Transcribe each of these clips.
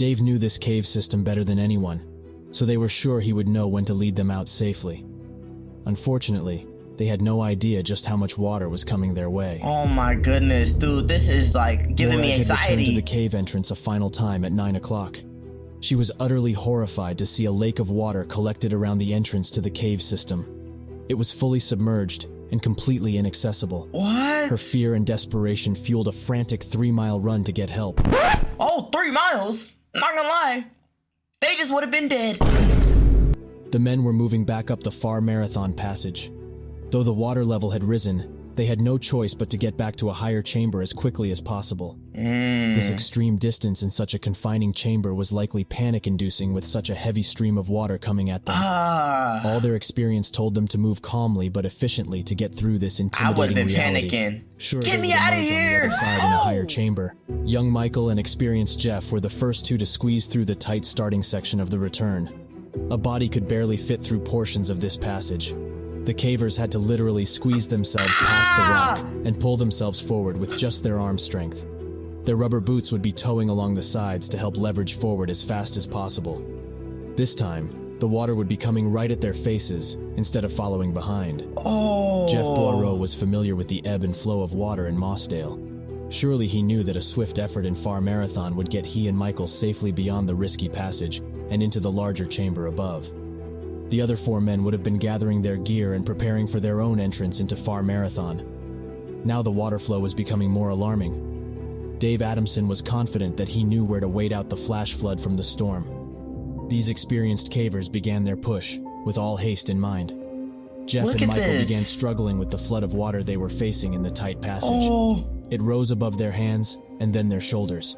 Dave knew this cave system better than anyone, so they were sure he would know when to lead them out safely. Unfortunately, they had no idea just how much water was coming their way. Oh my goodness, dude, this is like giving me Morag had returned to anxiety. the cave entrance a final time at 9 o'clock. She was utterly horrified to see a lake of water collected around the entrance to the cave system. It was fully submerged and completely inaccessible. What? Her fear and desperation fueled a frantic 3-mile run to get help. Oh, 3 miles? Not gonna lie, they just would have been dead. The men were moving back up the far marathon passage. Though the water level had risen, they had no choice but to get back to a higher chamber as quickly as possible. This extreme distance in such a confining chamber was likely panic-inducing with such a heavy stream of water coming at them. All their experience told them to move calmly but efficiently to get through this I intimidating would have been reality. panicking. Sure, Get they me would out of emerge on the here! other side in a higher chamber. Young Michael and experienced Jeff were the first two to squeeze through the tight starting section of the return. A body could barely fit through portions of this passage. The cavers had to literally squeeze themselves past the rock and pull themselves forward with just their arm strength. Their rubber boots would be towing along the sides to help leverage forward as fast as possible. This time, the water would be coming right at their faces instead of following behind. Jeff Boireau was familiar with the ebb and flow of water in Mossdale. Surely he knew that a swift effort in Far Marathon would get he and Michael safely beyond the risky passage and into the larger chamber above. The other 4 men would have been gathering their gear and preparing for their own entrance into Far Marathon. Now the water flow was becoming more alarming. Dave Adamson was confident that he knew where to wait out the flash flood from the storm. These experienced cavers began their push, with all haste in mind. Jeff Look and at Michael this. began struggling with the flood of water they were facing in the tight passage. It rose above their hands and then their shoulders.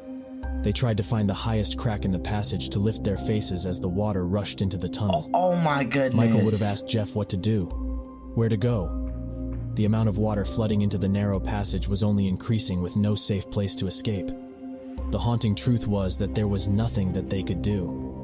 They tried to find the highest crack in the passage to lift their faces as the water rushed into the tunnel. Oh my goodness. Michael would have asked Jeff what to do, where to go. The amount of water flooding into the narrow passage was only increasing with no safe place to escape. The haunting truth was that there was nothing that they could do.